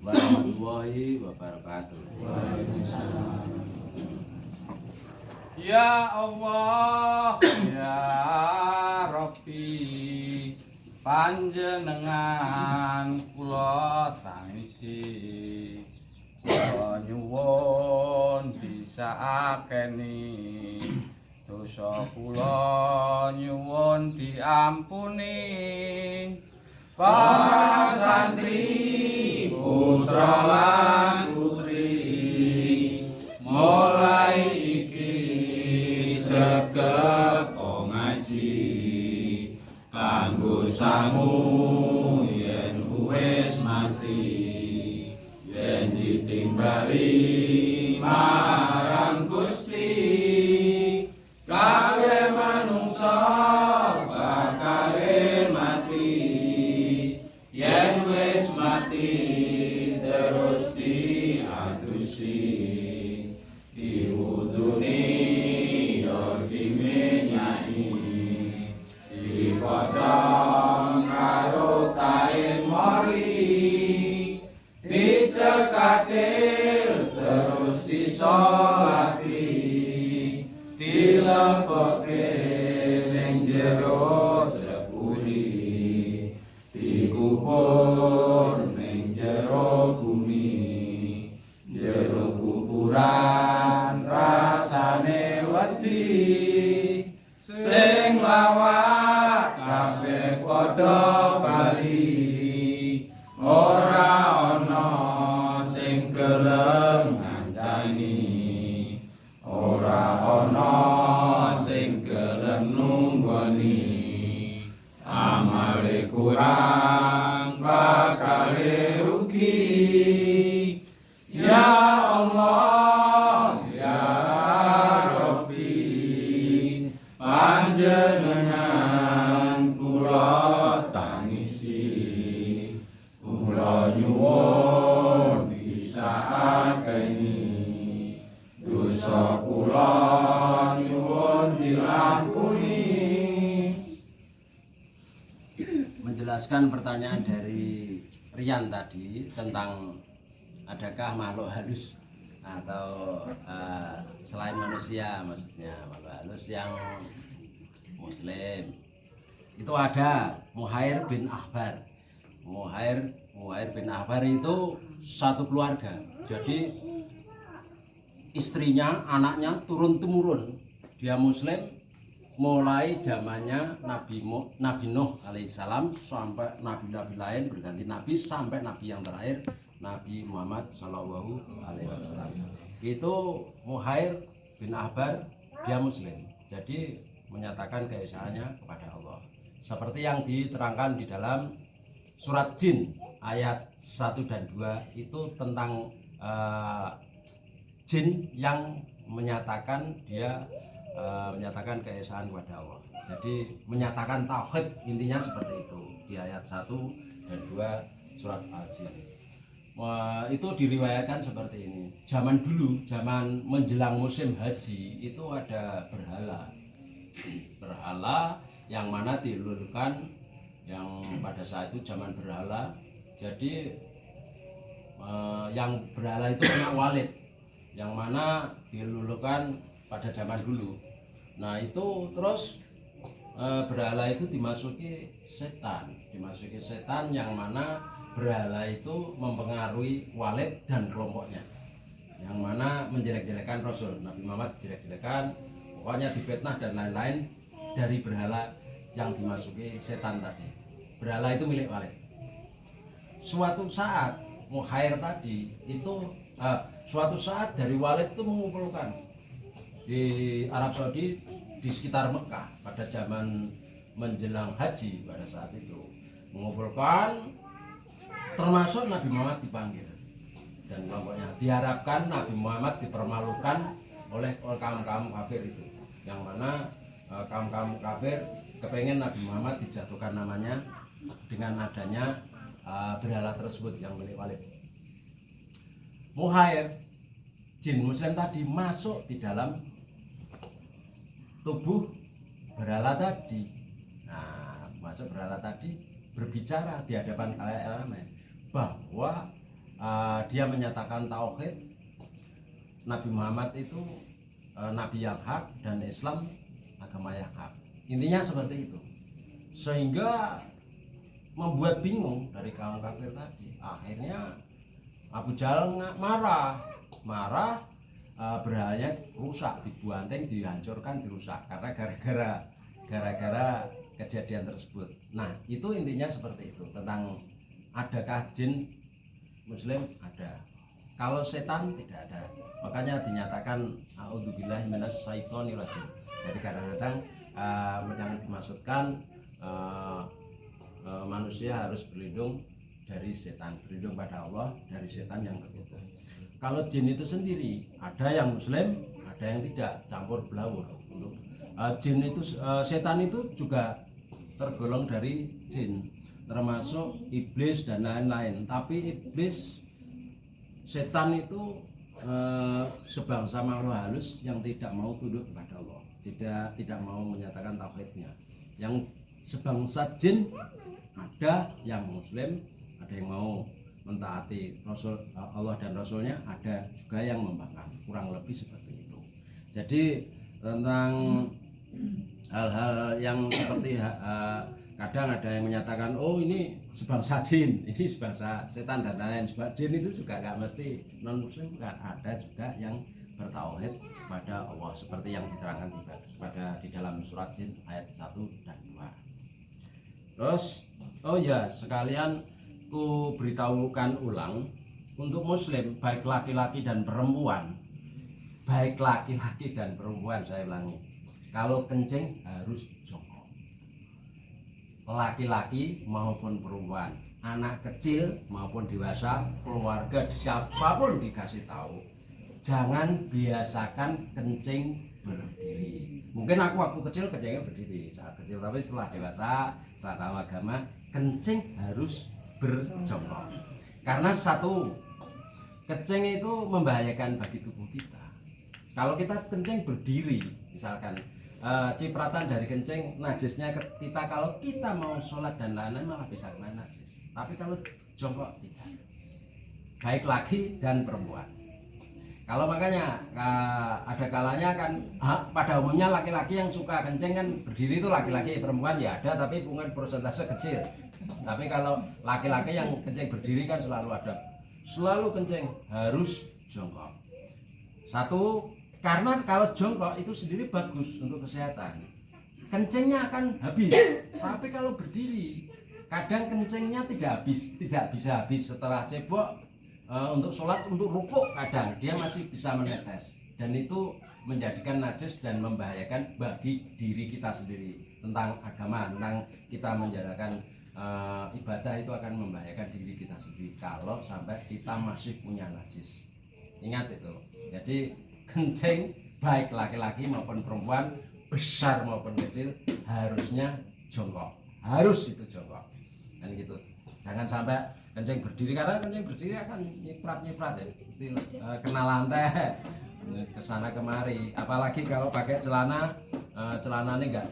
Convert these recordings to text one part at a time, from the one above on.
warahmatullahi wabarakatuh. Ya Allah, ya Rabbi, panjenengan kula tangisi, kula nyuwun disakeni, dosa kula nyuwun diampuni. Para santri, putra lan putri, mulai iki sregep ngaji kanggo sangu yen wis mati, yen ditimbali marang Gusti kabeh manungsa bakal mati, yen wis mati terus diadusi diwuduni yo dimenyai dipotong karo kain mori dicekatil terus disolati dilebokke ning jero sepuri dikubur ning jero bumi jero kuburan rasane wedi sing lawak kabeh padha bali ora ana sing gelem ngancani ora ana sing gelem nunggoni amale kurang bakal rugi. Ya Allah, ya Rabbi, panjenengan kula tangisi, kula nyuwun disakeni, dosa kula nyuwun diampuni. Menjelaskan pertanyaan dari Rian tadi tentang adakah makhluk halus atau selain manusia, maksudnya makhluk halus yang muslim itu ada. Muhair bin Akhbar. Muhair bin Akhbar itu satu keluarga, jadi istrinya, anaknya turun temurun dia muslim mulai zamannya Nabi Nuh alaihissalam sampai nabi-nabi lain berganti nabi sampai nabi yang terakhir Nabi Muhammad Shallallahu Alaihi Wasallam. Itu Muhair bin Akhbar dia muslim, jadi menyatakan keesaannya kepada Allah seperti yang diterangkan di dalam surat Jin ayat 1 dan 2 itu tentang jin yang menyatakan menyatakan keesaan kepada Allah. Jadi menyatakan tauhid, intinya seperti itu di ayat 1 dan 2 surat Al-Jin. Itu diriwayatkan seperti ini. Zaman dulu, zaman menjelang musim haji itu ada berhala yang mana dilulukan, yang pada saat itu zaman berhala. Jadi yang berhala itu anak Walid, yang mana dilulukan pada zaman dulu. Nah itu terus berhala itu dimasuki setan yang mana berhala itu mempengaruhi Walid dan kelompoknya, yang mana menjelek-jelekan Rasul Nabi Muhammad, jelek-jelekan, pokoknya difitnah dan lain-lain dari berhala yang dimasuki setan tadi. Berhala itu milik Walid. Suatu saat Muhair tadi itu suatu saat dari Walid itu mengumpulkan di Arab Saudi di sekitar Mekah pada zaman menjelang haji pada saat itu, mengumpulkan termasuk Nabi Muhammad dipanggil dan kelompoknya. Diharapkan Nabi Muhammad dipermalukan oleh kaum kafir itu, yang mana kaum kafir kepengen Nabi Muhammad dijatuhkan namanya dengan adanya berhala tersebut yang milik Walid. Muhair jin muslim tadi masuk di dalam tubuh berhala tadi. Nah, masuk berhala tadi berbicara di hadapan khalayak ramai bahwa dia menyatakan tauhid, Nabi Muhammad itu nabi yang hak dan Islam agama yang hak. Intinya seperti itu. Sehingga membuat bingung dari kaum kafir tadi. Akhirnya Abu Jahal marah, berhalanya rusak, dibuanting, dihancurkan, dirusak karena gara-gara kejadian tersebut. Nah, itu intinya seperti itu. Tentang adakah jin muslim? Ada. Kalau setan tidak ada. Makanya dinyatakan a'udzubillahi minasyaitonirrajim. Jadi kadang-kadang yang dimaksudkan manusia harus berlindung dari setan, berlindung pada Allah dari setan yang begitu. Kalau jin itu sendiri ada yang muslim, ada yang tidak, campur belawur. Jin itu setan itu juga tergolong dari jin, termasuk iblis dan lain-lain. Tapi iblis, setan itu sebangsa makhluk halus yang tidak mau tunduk kepada Allah, tidak mau menyatakan tauhidnya. Yang sebangsa jin ada yang muslim, ada yang mau mentaati Rasul Allah dan Rasulnya, ada juga yang membangkang, kurang lebih seperti itu. Jadi tentang hal-hal yang seperti kadang ada yang menyatakan oh ini sebangsa jin, ini sebangsa setan dan lain-lain. Sebab jin itu juga nggak mesti non muslim, kan ada juga yang bertauhid pada Allah seperti yang diterangkan di dalam surat jin ayat 1 dan 2. Terus oh ya, sekalian ku beritahukan ulang untuk muslim, baik laki-laki dan perempuan, saya ulangi, kalau kencing harus jongkok, laki-laki maupun perempuan, anak kecil maupun dewasa, keluarga, siapapun dikasih tahu jangan biasakan kencing berdiri. Mungkin aku waktu kecil kencingnya berdiri saat kecil, tapi setelah dewasa, setelah tahu agama, kencing harus berjongkok. Karena satu, kencing itu membahayakan bagi tubuh kita. Kalau kita kencing berdiri, misalkan cipratan dari kencing, najisnya kita, kalau kita mau sholat dan lain-lain malah bisa kena najis. Tapi kalau jongkok tidak, baik laki dan perempuan. Kalau makanya ada kalanya kan pada umumnya laki-laki yang suka kencing kan berdiri, itu laki-laki, perempuan ya ada tapi bukan persentase kecil. Tapi kalau laki-laki yang kencing berdiri kan selalu ada, selalu kencing harus jongkok. Satu, karena kalau jongkok itu sendiri bagus untuk kesehatan, kencingnya akan habis. Tapi kalau berdiri kadang kencingnya tidak bisa habis setelah cebok. Untuk sholat, untuk rukuk kadang dia masih bisa menetes, dan itu menjadikan najis dan membahayakan bagi diri kita sendiri. Tentang agama, tentang kita menjalankan ibadah itu akan membahayakan diri kita sendiri kalau sampai kita masih punya najis. Ingat itu. Jadi kencing baik laki-laki maupun perempuan, besar maupun kecil, harusnya jongkok, harus itu jongkok kan gitu. Jangan sampai kencing berdiri, karena kencing berdiri akan nyiprat ya, istilah kena lantai kesana kemari. Apalagi kalau pakai celana, celananya nggak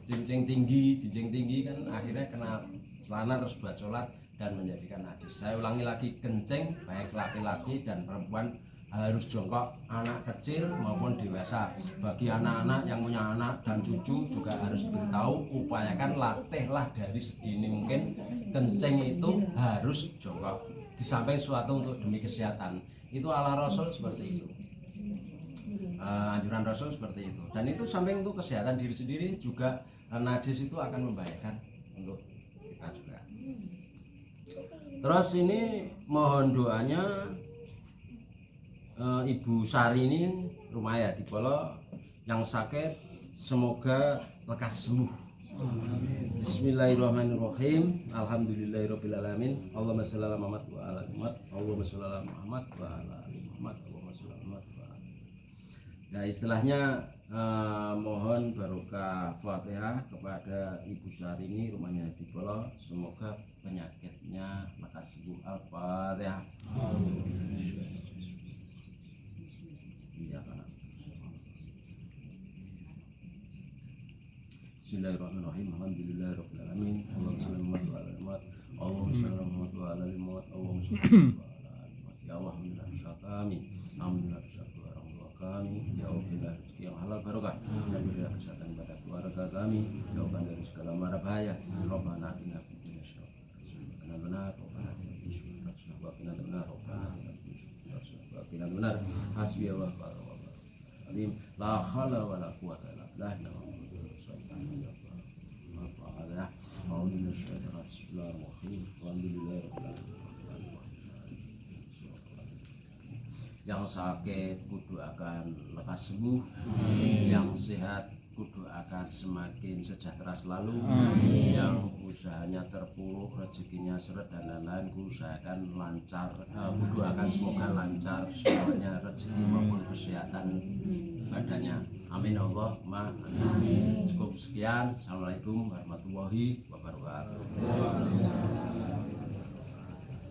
jinjing tinggi kan akhirnya kena celana terus buat sholat dan menjadikan najis. Saya ulangi lagi, kencing baik laki-laki dan perempuan harus jongkok, anak kecil maupun dewasa. Bagi anak-anak yang punya anak dan cucu juga harus diberitahu, upayakan latihlah dari segini mungkin kencing itu harus jongkok. Di samping suatu untuk demi kesehatan, itu ala Rasul seperti itu, anjuran Rasul seperti itu. Dan itu samping untuk kesehatan diri sendiri juga, najis itu akan membahayakan untuk kita juga. Terus ini mohon doanya Ibu Sari ini Rumaya di Polo yang sakit, semoga lekas sembuh. Bismillahirrahmanirrahim. Alhamdulillahirobbilalamin. Allahumma sholli ala Muhammad wa ala ali Muhammad. Allahumma sholli ala Muhammad wa ala ali Muhammad. Allahumma sholli ala Muhammad wa ala. Nah, istilahnya mohon barokah Fatihah kepada Ibu Sari ini Rumahnya di Polo, semoga penyakitnya lekas sembuh. Al-Fatihah. Bismillahirrahmanirrahim. Alhamdulillahirabbil alamin. Allahumma shalli ala Muhammad wa ala ali Muhammad. Allahumma shalli ala Muhammad wa ala ali Muhammad. Allahumma shalli ala kami. Alhamdulillah bisa orang tua kami, jauhkanlah rezeki yang halal barokah, dan berilah kesehatan pada keluarga kami, jauhkan dari segala mara bahaya. Rabbana atina fid dunya hasanah wa qina adzabannar. Benar hasbi Allah wa alim la haula wala quwwata illa billah. Yang sakit kudu akan lekas sembuh, yang sehat kudu akan semakin sejahtera selalu, yang usahanya terpuruk, rezekinya seret dan lain-lain usahakan lancar, kudu akan semoga lancar semuanya, rezeki maupun kesehatan badannya. Amin Allahumma amin. Cukup sekian. Assalamualaikum warahmatullahi wabarakatuh.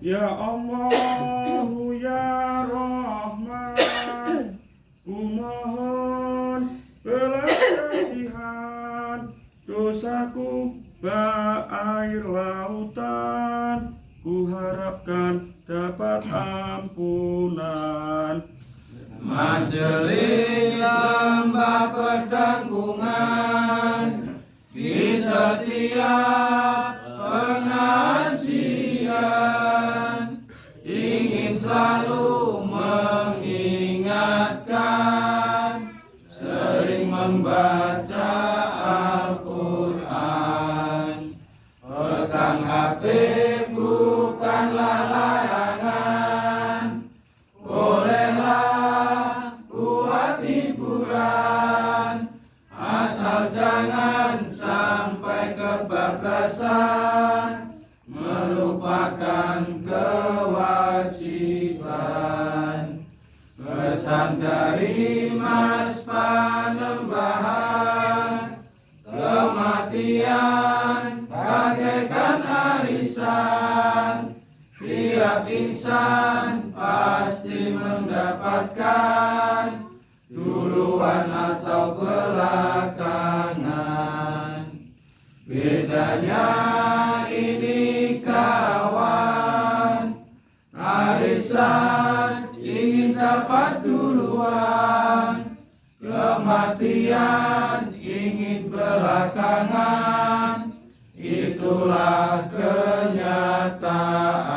Ya Allahu ya Rahman, kumohon belas kasihan, dosaku berair lautan, kuharapkan dapat ampunan. Majelis lembah pendangkungan di setiap pengajian ingin selalu mengingatkan, sering membaca Al-Quran. Pegang HP bukanlah larangan, bolehlah buat hiburan, asal jangan sampai kebablasan, melupakan kewajiban. Pesan dari Mas Panembahan, kematian bagaikan arisan, tiap insan pasti mendapatkan, duluan atau belakangan. Bedanya ini kawan, arisan ingin dapat duluan, kematian ingin belakangan. Itulah kenyataan.